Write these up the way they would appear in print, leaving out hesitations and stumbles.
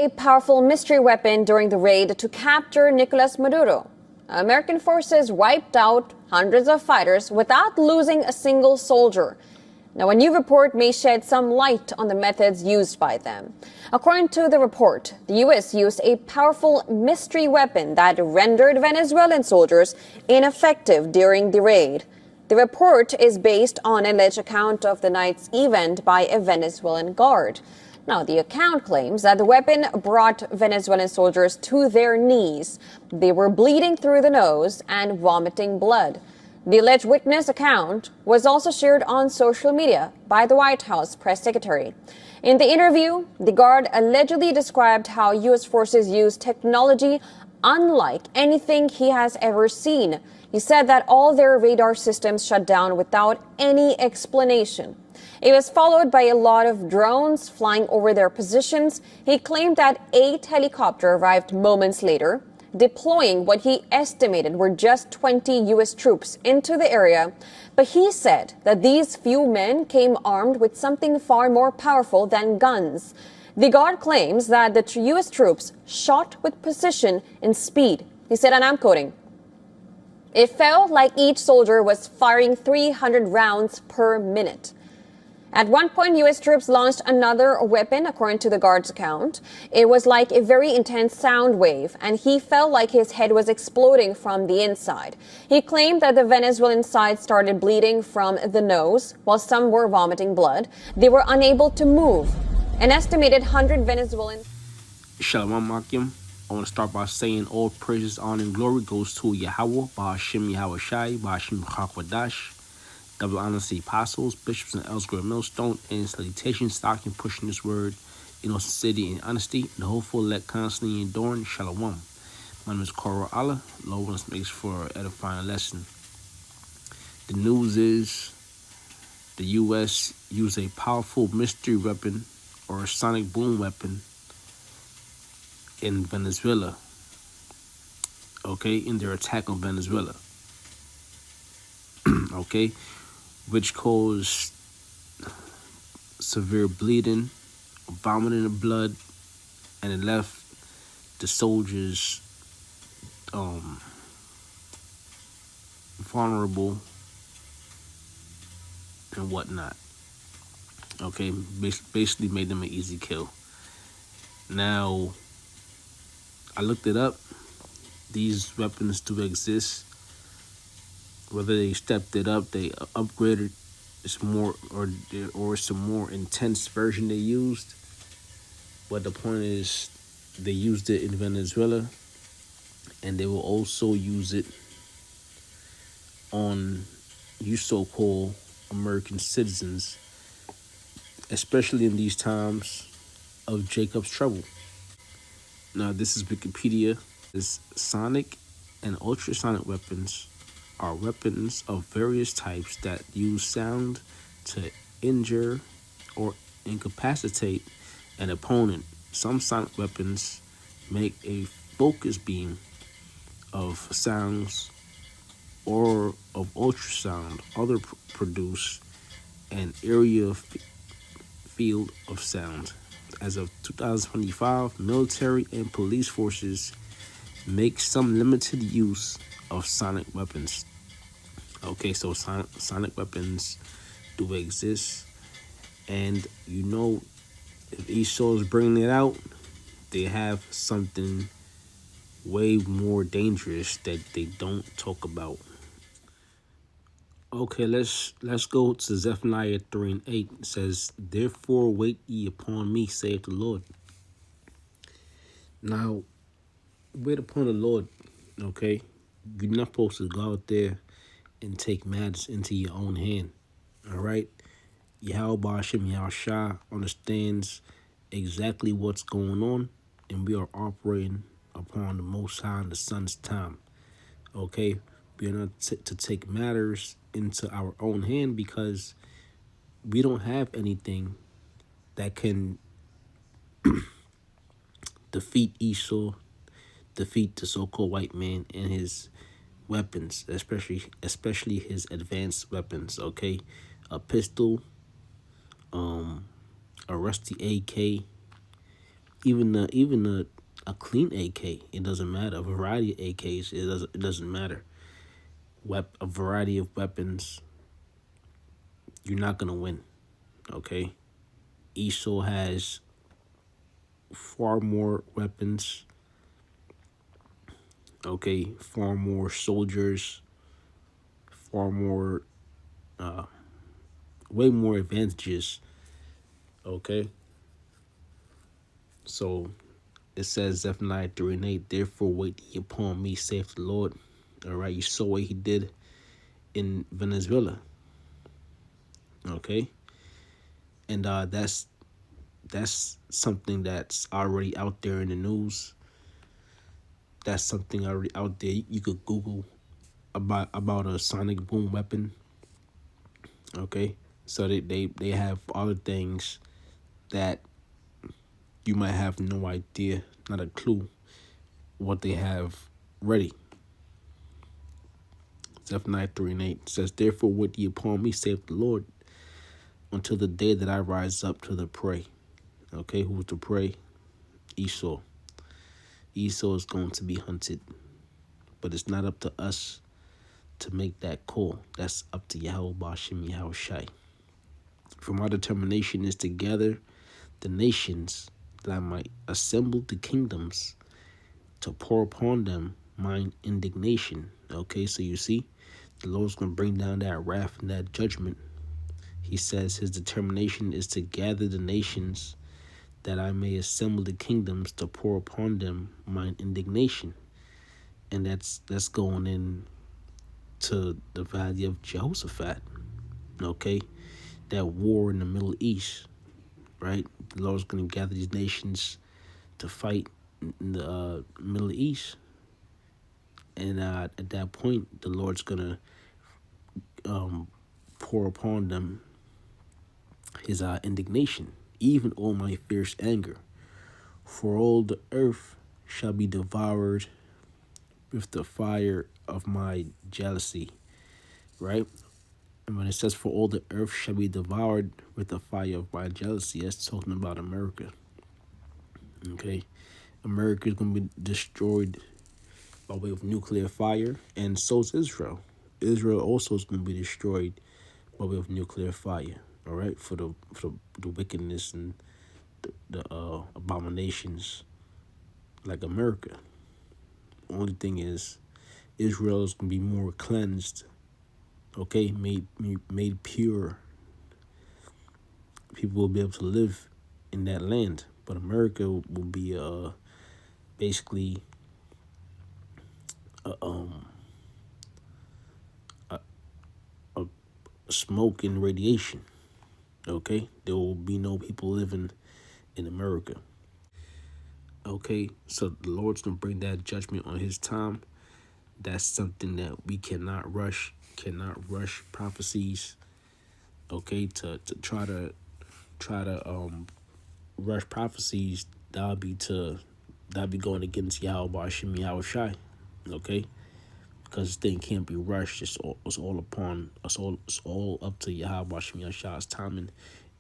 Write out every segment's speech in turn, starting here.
A powerful mystery weapon during the raid to capture Nicolas Maduro. American forces wiped out hundreds of fighters without losing a single soldier. Now, a new report may shed some light on the methods used by them. According to the report, the U.S. used a powerful mystery weapon that rendered Venezuelan soldiers ineffective during the raid. The report is based on an alleged account of the night's event by a Venezuelan guard. Now, the account claims that the weapon brought Venezuelan soldiers to their knees. They were bleeding through the nose and vomiting blood. The alleged witness account was also shared on social media by the White House press secretary. In the interview, the guard allegedly described how U.S. forces use technology unlike anything he has ever seen. He said that all their radar systems shut down without any explanation. It was followed by a lot of drones flying over their positions. He claimed that 8 helicopters arrived moments later, deploying what he estimated were just 20 U.S. troops into the area. But he said that these few men came armed with something far more powerful than guns. The guard claims that the U.S. troops shot with precision and speed. He said, and I'm quoting, "It felt like each soldier was firing 300 rounds per minute." At one point, U.S. troops launched another weapon, according to the guard's account. It was like a very intense sound wave, and he felt like his head was exploding from the inside. He claimed that the Venezuelan side started bleeding from the nose, while some were vomiting blood. They were unable to move. An estimated 100 Venezuelan... Shalom Makim. I want to start by saying all praises, honor, and glory goes to Yahweh, Ba'ashim Yahweh Shai, Ba'ashim Chakwadash. Double honor to the apostles, bishops, and elders, great millstone, and salutation, stocking, pushing this word in all sincerity and honesty, and the hopeful let constantly enduring. Shalom. My name is Koro Allah. Lord wants makes for an edifying lesson. The news is the U.S. used a powerful mystery weapon or a sonic boom weapon in Venezuela. Okay, in their attack on Venezuela. Okay. Which caused severe bleeding, vomiting of blood, and it left the soldiers vulnerable and whatnot. Okay, basically made them an easy kill. Now, I looked it up. These weapons do exist. Whether they stepped it up, they upgraded, it's more or some more intense version they used. But the point is, they used it in Venezuela, and they will also use it on you so-called American citizens, especially in these times of Jacob's trouble. Now, this is Wikipedia. This sonic and ultrasonic weapons are weapons of various types that use sound to injure or incapacitate an opponent. Some sonic weapons make a focus beam of sounds or of ultrasound. Others produce an area field of sound. As of 2025, military and police forces make some limited use of sonic weapons. Okay, so sonic weapons do exist, and you know, if Esau is bringing it out, they have something way more dangerous that they don't talk about. Okay, let's go to Zephaniah 3:8. It says, "Therefore wait ye upon me, saith the Lord." Now, wait upon the Lord, okay? You're not supposed to go out there and take matters into your own hand. All right? Yahweh Ba'ashim Yahushua understands exactly what's going on, and we are operating upon the Most High and the Son's time. Okay? We are not to take matters into our own hand because we don't have anything that can defeat Esau, defeat the so-called white man and his weapons, especially his advanced weapons. Okay, a pistol, a rusty AK, Even a clean AK, it doesn't matter. A variety of AKs, it doesn't matter. A variety of weapons, you're not gonna win. Okay, Esau has far more weapons. Okay, far more soldiers, far more, way more advantages. Okay, so it says Zephaniah 3 and 8. Therefore, wait ye upon me, saith the Lord. All right, you saw what he did in Venezuela. Okay, and that's something that's already out there in the news. That's something already out there. You could Google about a sonic boom weapon. Okay, so they have other things that you might have no idea, not a clue what they have ready. Zephaniah 3 and 8 says, therefore wait ye upon me, saith the Lord, until the day that I rise up to the prey. Okay, who's the prey? Esau. Esau is going to be hunted, but it's not up to us to make that call. That's up to Yahweh Bashem Yahweh Shai. For my determination is to gather the nations, that I might assemble the kingdoms, to pour upon them mine indignation. Okay, so you see, the Lord's going to bring down that wrath and that judgment. He says his determination is to gather the nations, that I may assemble the kingdoms, to pour upon them mine indignation. And that's going in to the valley of Jehoshaphat. Okay, that war in the Middle East, right? The Lord's going to gather these nations to fight in the Middle East. And at that point, the Lord's going to pour upon them his indignation, even all my fierce anger. For all the earth shall be devoured with the fire of my jealousy, right? And when it says for all the earth shall be devoured with the fire of my jealousy, that's talking about America. Okay, America is going to be destroyed by way of nuclear fire, and so is Israel. Israel also is going to be destroyed by way of nuclear fire. All right, for the wickedness and the abominations like America. Only thing is, Israel is going to be more cleansed. Okay, made pure. People will be able to live in that land, but America will be basically smoke and radiation. Okay, there will be no people living in America. Okay, so the Lord's gonna bring that judgment on his time. That's something that we cannot rush prophecies. Okay, to try to rush prophecies, that'll be going against Yahweh Bashem Yahweh Shai. Okay, because this thing can't be rushed. It's all up to Yahweh Bashem Yahweh Shai's timing.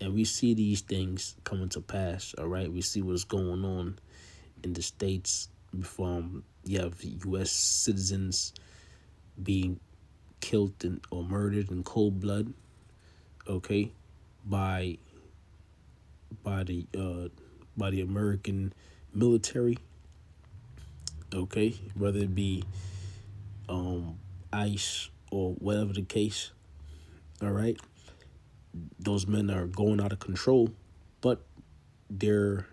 And we see these things coming to pass. All right, we see what's going on in the states. From you have U.S. citizens being killed or murdered in cold blood. Okay, by the American military. Okay, whether it be ICE or whatever the case. All right, those men are going out of control, but they're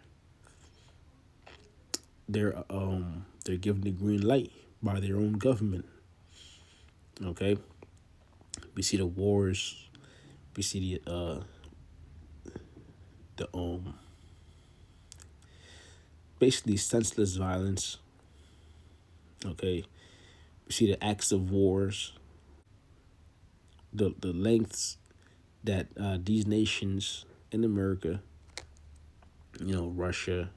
given the green light by their own government. Okay, we see the wars, we see the basically senseless violence. Okay, we see the acts of wars, the lengths that these nations in America, Russia,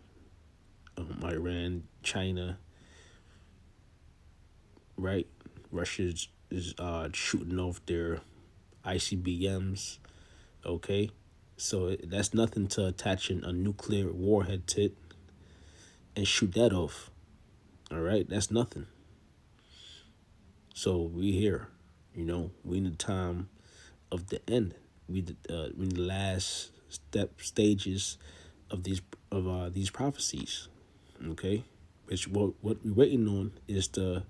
Iran, China, right? Russia is shooting off their ICBMs. Okay, so that's nothing to attach a nuclear warhead to it. and shoot that off. All right, that's nothing. So we here, we in the time of the end. We in the last stages of these prophecies. Okay, which what we're waiting on is the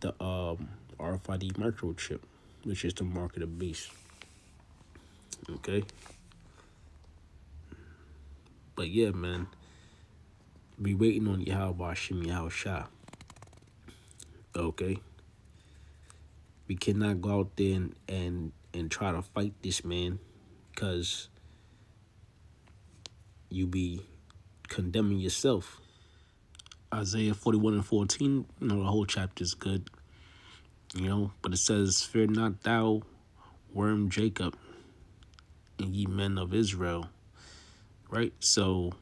RFID microchip, which is the mark of the beast. Okay, but yeah, man, we waiting on Yahweh Shem Yahweh Shah. Okay, we cannot go out there and try to fight this man, because you be condemning yourself. Isaiah 41:14, the whole chapter is good, but it says, "Fear not thou, worm Jacob, and ye men of Israel." Right? So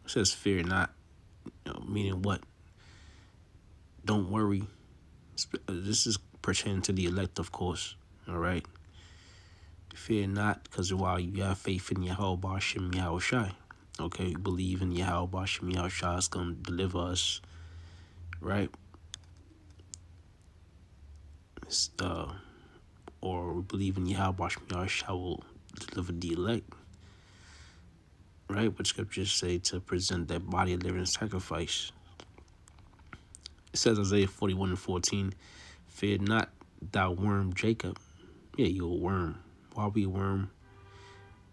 it says, "Fear not," meaning what? Don't worry. This is pertaining to the elect, of course. All right? Fear not, because while you have faith in Yahweh Shem Yahweh Shai, okay, believe in Yahweh Shem Yahweh Shai is going to deliver us, right? Or we believe in Yahweh Shem Yahweh Shai will deliver the elect, right? What scriptures say to present that body a living sacrifice. It says, Isaiah 41:14, "Fear not, thou worm Jacob." Yeah, you're a worm. Why are we a worm?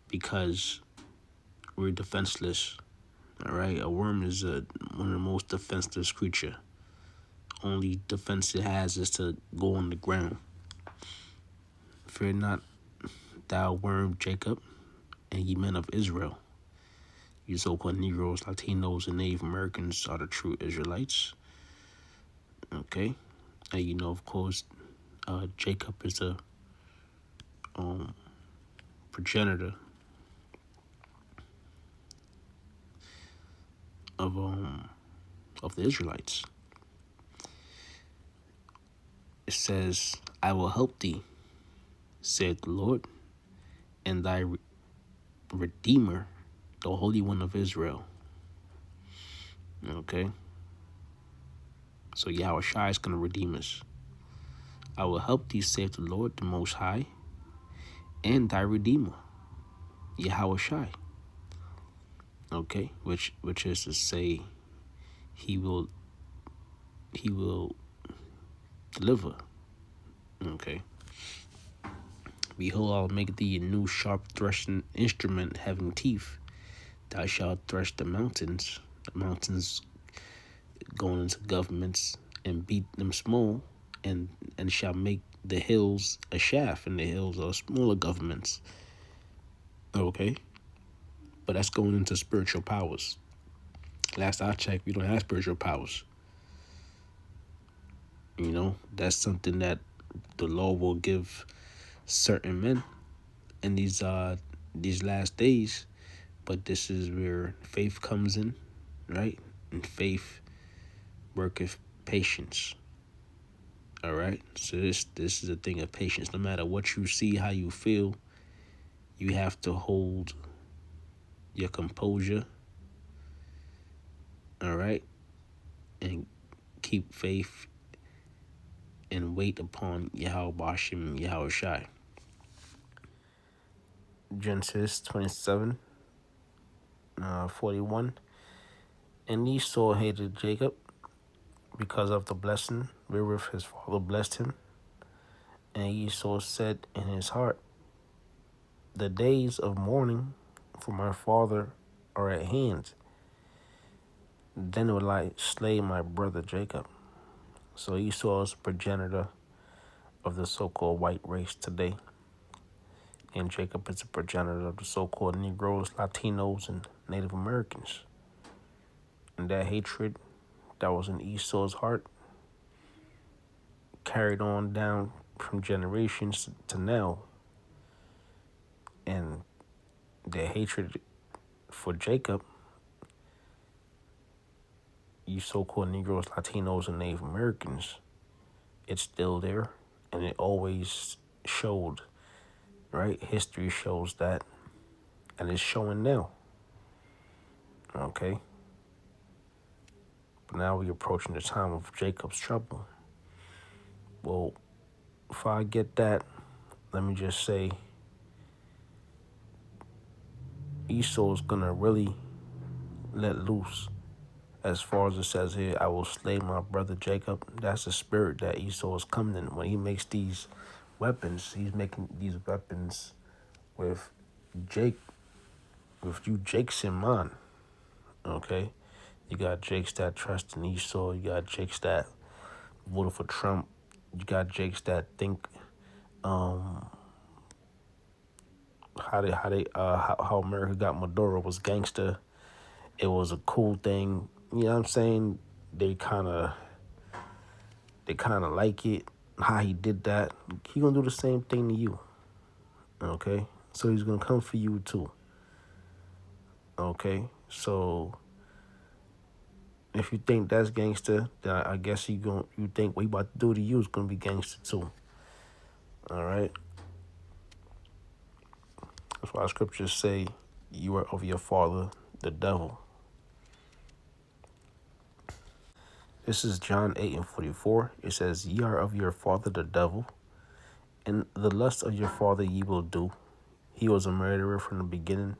Because we're defenseless. All right, a worm is one of the most defenseless creature. Only defense it has is to go on the ground. Fear not, thou worm Jacob, and ye men of Israel. You so-called Negroes, Latinos, and Native Americans are the true Israelites. Okay, and of course, Jacob is a progenitor of the Israelites. It says, "I will help thee, said the Lord, and thy Redeemer, the Holy One of Israel." Okay, so Yahweh Shai is going to redeem us. "I will help thee, saith the Lord, the Most High, and thy Redeemer, Yahweh Shai." Okay, which is to say, he will deliver. Okay. "Behold, I'll make thee a new sharp threshing instrument having teeth. Thou shalt thresh the mountains going into governments, and beat them small, and shall make the hills a shaft, and the hills are smaller governments." Okay, but that's going into spiritual powers. Last I checked, we don't have spiritual powers. That's something that the Lord will give certain men in these last days. But this is where faith comes in, right? And faith worketh patience. All right. So this is a thing of patience. No matter what you see, how you feel, you have to hold your composure. All right, and keep faith and wait upon Yahweh Shem Yahweh Shai. Genesis 27:41. "And Esau hated Jacob because of the blessing wherewith his father blessed him. And Esau said in his heart, The days of mourning for my father are at hand. Then will I slay my brother Jacob." So Esau is a progenitor of the so-called white race today. And Jacob is a progenitor of the so-called Negroes, Latinos, and Native Americans. And that hatred that was in Esau's heart carried on down from generations to now. And the hatred for Jacob, you so-called Negroes, Latinos, and Native Americans, it's still there, and it always showed, right? History shows that, and it's showing now. Okay? now we're approaching the time of Jacob's trouble. Well, if I get that, let me just say Esau's gonna really let loose. As far as it says here, I will slay my brother Jacob. That's the spirit that Esau is coming in. When he makes these weapons, he's making these weapons with Jake, with you Jakes in mind. Okay? You got Jakes that trust in Esau. You got Jakes that voted for Trump. You got Jakes that think how America got Maduro was gangster. It was a cool thing. You know what I'm saying? They kind of like it. How he did that. He gonna do the same thing to you. Okay? So he's gonna come for you too. Okay? So if you think that's gangster, then I guess you think what he about to do to you is gonna be gangster too. All right? That's why scriptures say you are of your father, the devil. This is John 8:44. It says, ye are of your father, the devil, and the lust of your father ye will do. He was a murderer from the beginning,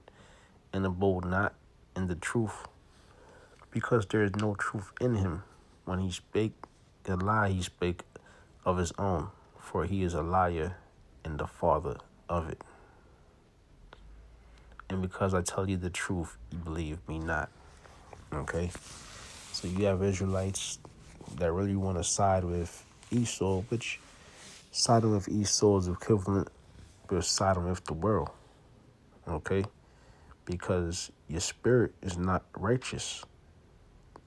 and abode not in the truth, because there is no truth in him. When he spake a lie, he spake of his own, for he is a liar and the father of it. And because I tell you the truth, you believe me not. Okay? So you have Israelites that really want to side with Esau, which siding with Esau is equivalent with siding with the world. Okay? Because your spirit is not righteous.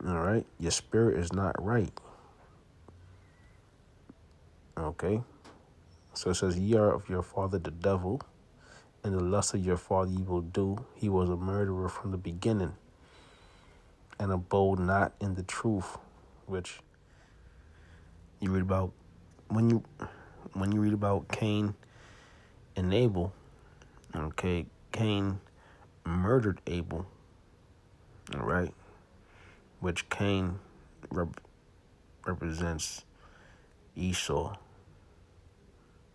All right? Your spirit is not right. Okay? So it says, ye are of your father the devil, and the lust of your father ye will do. He was a murderer from the beginning, and abode not in the truth, which you read about when you read about Cain and Abel. Okay, Cain murdered Abel. All right, which Cain represents Esau.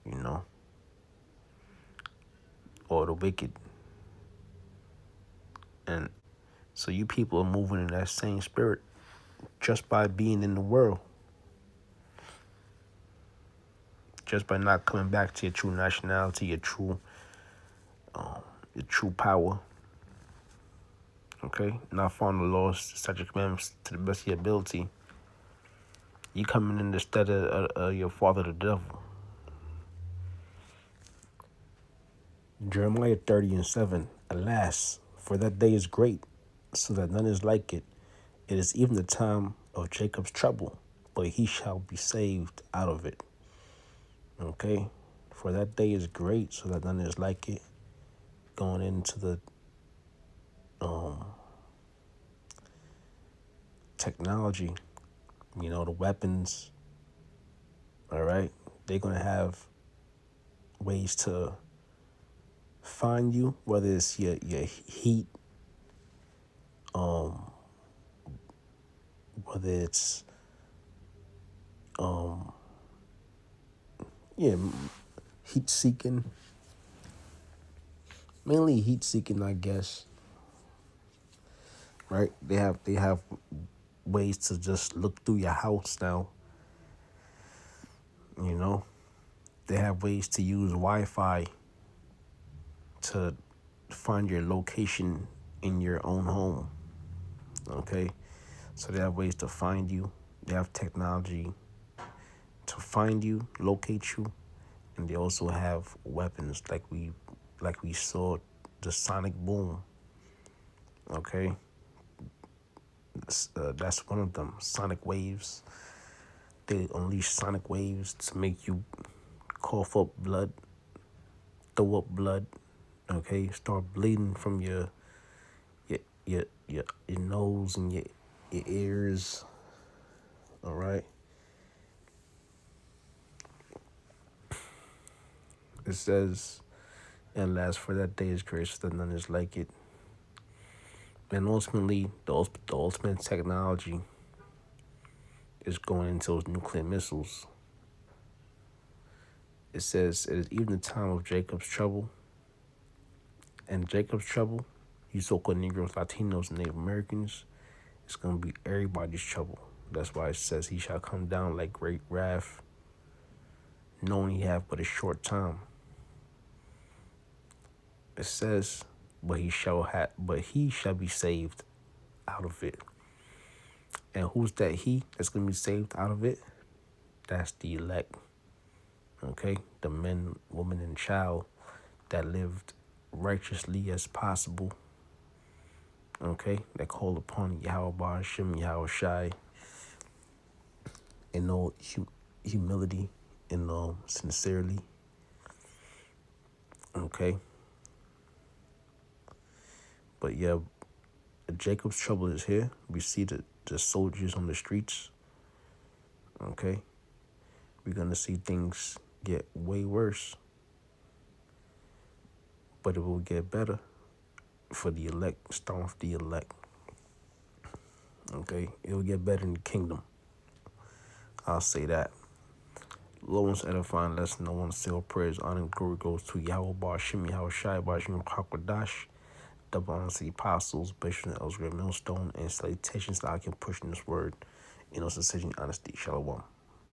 You know, or the wicked. And so you people are moving in that same spirit just by being in the world. Just by not coming back to your true nationality, your true power. Okay? Not following the laws, statute, commandments to the best of your ability. You coming in instead of your father, the devil. Jeremiah 30:7. Alas, for that day is great, so that none is like it. It is even the time of Jacob's trouble, but he shall be saved out of it. Okay? For that day is great, so that none is like it. Going into the technology, the weapons, all right? They're going to have ways to find you, whether it's your heat, whether it's heat seeking, mainly heat seeking, I guess. Right? They have ways to just look through your house now. They have ways to use Wi-Fi to find your location in your own home. Okay? So they have ways to find you. They have technology to find you, locate you, and they also have weapons like we saw the sonic boom. Okay? That's one of them, sonic waves. They unleash sonic waves to make you cough up blood, throw up blood, okay? Start bleeding from your nose and your ears, all right? It says, and last for that day is gracious, that none is like it. And ultimately, the ultimate technology is going into those nuclear missiles. It says it is even the time of Jacob's trouble. And Jacob's trouble, you so-called Negroes, Latinos, and Native Americans, it's going to be everybody's trouble. That's why it says he shall come down like great wrath, knowing he have but a short time. It says, but he shall be saved out of it. And who's that he that's going to be saved out of it? That's the elect. Okay? The men, woman, and child that lived righteously as possible. Okay? That called upon Yahweh Hashem, Yahweh Shai, in no humility and sincerely. Okay? But yeah, Jacob's trouble is here. We see the soldiers on the streets. Okay? We're going to see things get way worse. But it will get better for the elect, starting with the elect. Okay? It will get better in the kingdom. I'll say that. Lowest edifying lesson, no one still prayers, honor and glory goes to Yahweh Bar Shem, Yahweh Shai Bar Shem Hakwadash, double honor to the apostles, bishops, and elders, great millstone, and salutations that I can push in this word. In those decision, honesty, shalom.